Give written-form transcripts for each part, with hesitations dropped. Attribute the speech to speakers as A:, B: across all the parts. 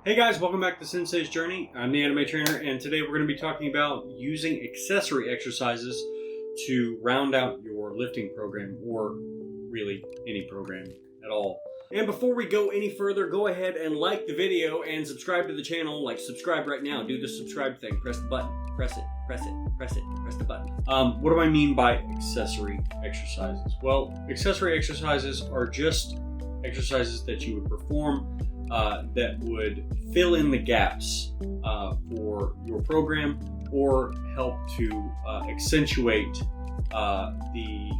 A: Hey guys, welcome back to Sensei's Journey. I'm the anime trainer, and today we're going to be talking about using accessory exercises to round out your lifting program, or really any program at all. And before we go any further, go ahead and like the video and subscribe to the channel. Like, subscribe right now. Do the subscribe thing. Press the button. Press it. Press it. Press it. Press the button. What do I mean by accessory exercises? Well, accessory exercises are just exercises that you would perform that would fill in the gaps for your program or help to accentuate the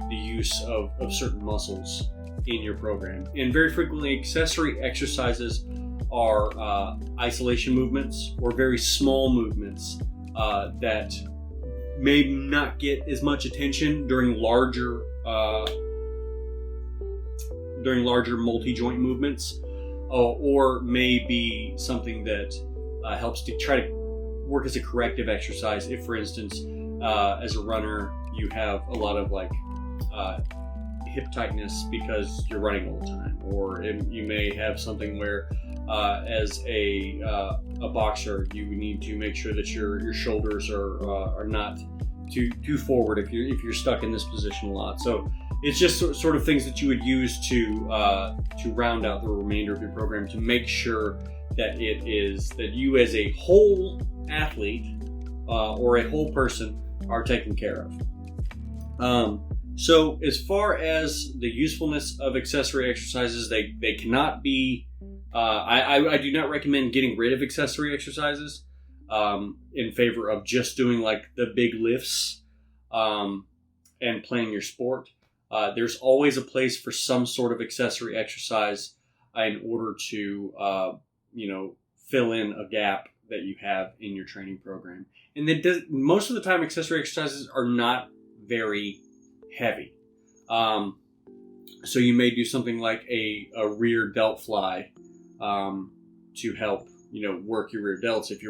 A: use of certain muscles in your program. And very frequently, accessory exercises are isolation movements or very small movements that may not get as much attention during larger multi-joint movements. Or may be something that helps to try to work as a corrective exercise. If, for instance, as a runner, you have a lot of hip tightness because you're running all the time, or you may have something where, as a boxer, you need to make sure that your shoulders are not too forward if you're stuck in this position a lot. So it's just sort of things that you would use to round out the remainder of your program to make sure that you as a whole athlete or a whole person are taken care of. So as far as the usefulness of accessory exercises, they cannot be, I do not recommend getting rid of accessory exercises in favor of just doing like the big lifts and playing your sport. There's always a place for some sort of accessory exercise in order to, fill in a gap that you have in your training program. And most of the time, accessory exercises are not very heavy. So you may do something like a rear delt fly to help, work your rear delts. If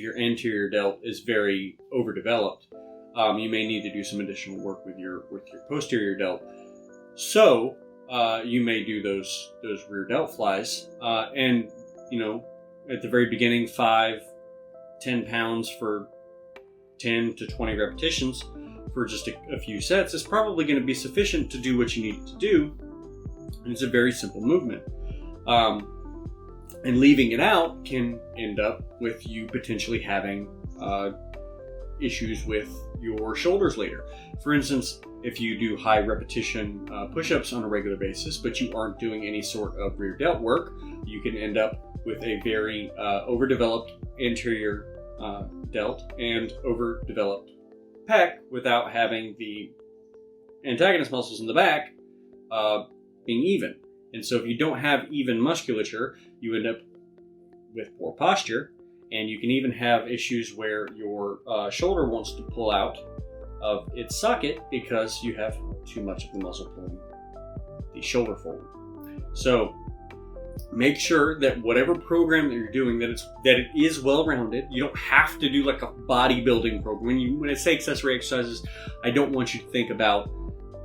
A: your anterior delt is very overdeveloped, you may need to do some additional work with your posterior delt. So you may do those rear delt flies, and at the very beginning, 5-10 pounds for 10 to 20 repetitions for just a few sets is probably going to be sufficient to do what you need to do. And it's a very simple movement. And leaving it out can end up with you potentially having issues with your shoulders later. For instance, if you do high repetition push-ups on a regular basis, but you aren't doing any sort of rear delt work, you can end up with a very overdeveloped anterior delt and overdeveloped pec without having the antagonist muscles in the back being even. And so if you don't have even musculature, you end up with poor posture. And you can even have issues where your shoulder wants to pull out of its socket because you have too much of the muscle pulling the shoulder forward. So make sure that whatever program that you're doing, that it is well-rounded. You don't have to do like a bodybuilding program. When I say accessory exercises, I don't want you to think about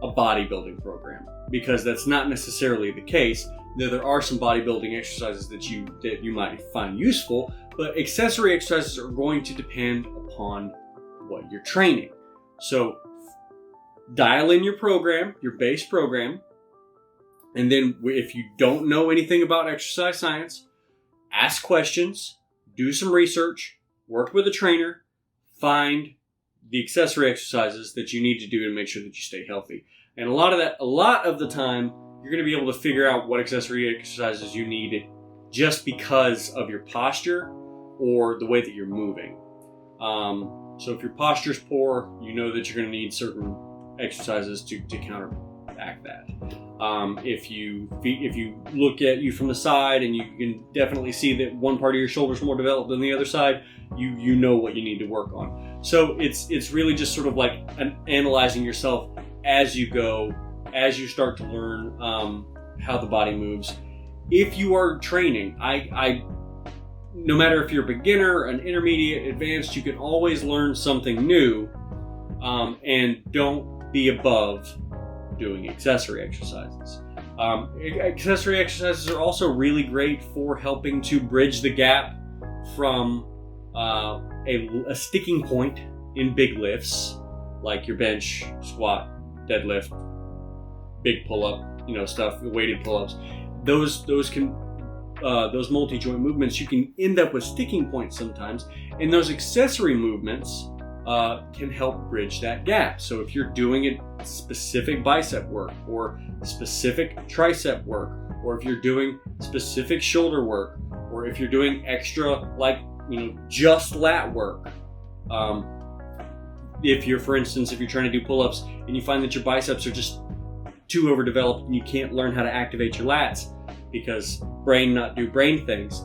A: a bodybuilding program, because that's not necessarily the case. There are some bodybuilding exercises that you might find useful, but accessory exercises are going to depend upon what you're training. So dial in your program, your base program, and then if you don't know anything about exercise science, ask questions, do some research, work with a trainer, find the accessory exercises that you need to do to make sure that you stay healthy. And a lot of the time, you're going to be able to figure out what accessory exercises you need just because of your posture or the way that you're moving. So if your posture's poor, you know that you're going to need certain exercises to counteract that. If you look at you from the side and you can definitely see that one part of your shoulder is more developed than the other side, you know what you need to work on. So it's really just sort of like analyzing yourself as you go, as you start to learn how the body moves. If you are training, no matter if you're a beginner, an intermediate, advanced, you can always learn something new, and don't be above doing accessory exercises. Accessory exercises are also really great for helping to bridge the gap from a sticking point in big lifts, like your bench, squat, deadlift, big pull-up, stuff, weighted pull-ups. Those multi-joint movements, you can end up with sticking points sometimes, and those accessory movements can help bridge that gap. So if you're doing a specific bicep work, or specific tricep work, or if you're doing specific shoulder work, or if you're doing extra, just lat work. For instance, if you're trying to do pull-ups and you find that your biceps are just too overdeveloped and you can't learn how to activate your lats because brain not do brain things,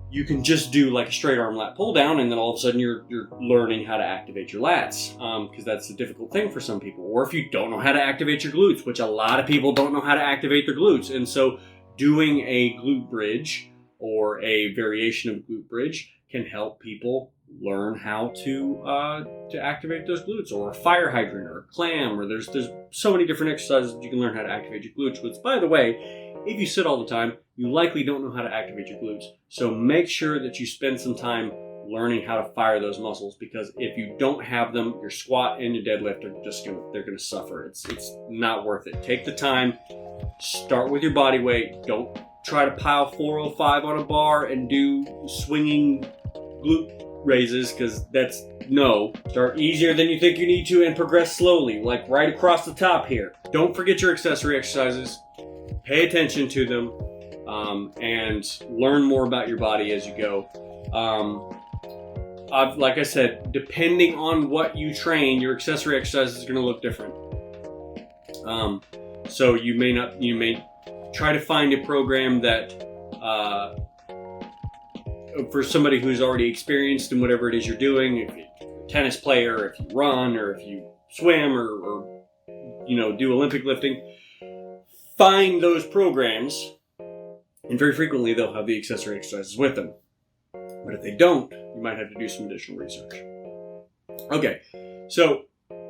A: you can just do like a straight arm lat pull down, and then all of a sudden you're learning how to activate your lats, because that's a difficult thing for some people. Or if you don't know how to activate your glutes, which a lot of people don't know how to activate their glutes, and so doing a glute bridge or a variation of glute bridge can help people learn how to activate those glutes, or a fire hydrant, or a clam, or there's so many different exercises that you can learn how to activate your glutes. Which, by the way, if you sit all the time, you likely don't know how to activate your glutes. So make sure that you spend some time learning how to fire those muscles, because if you don't have them, your squat and your deadlift are they're gonna suffer. It's not worth it. Take the time, start with your body weight. Don't try to pile 405 on a bar and do swinging glute raises, because start easier than you think you need to and progress slowly, like right across the top here. Don't forget your accessory exercises. Pay attention to them, and learn more about your body as you go. Like I said, depending on what you train, your accessory exercise is going to look different. So you may try to find a program that for somebody who's already experienced in whatever it is you're doing. If you're a tennis player, if you run, or if you swim, or do Olympic lifting, find those programs, and very frequently they'll have the accessory exercises with them. But if they don't, you might have to do some additional research. Okay, so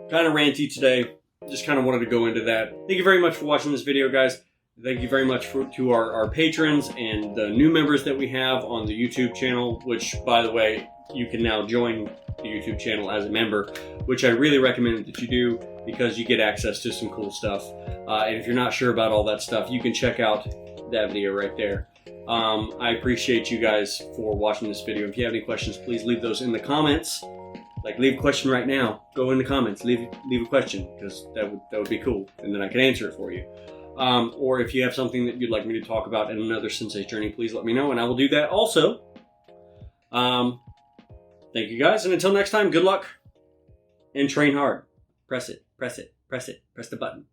A: kind of ranty today. Just kind of wanted to go into that. Thank you very much for watching this video, guys. Thank you very much to our patrons and the new members that we have on the YouTube channel, which, by the way, you can now join the YouTube channel as a member, which I really recommend that you do, because you get access to some cool stuff. And if you're not sure about all that stuff, you can check out that video right there. I appreciate you guys for watching this video. If you have any questions, please leave those in the comments. Leave a question right now. Go in the comments, leave a question, because that would be cool, and then I can answer it for you. Or if you have something that you'd like me to talk about in another Sensei journey, please let me know, and I will do that also. Thank you guys, and until next time, good luck, and train hard. Press it, press it, press it, press the button.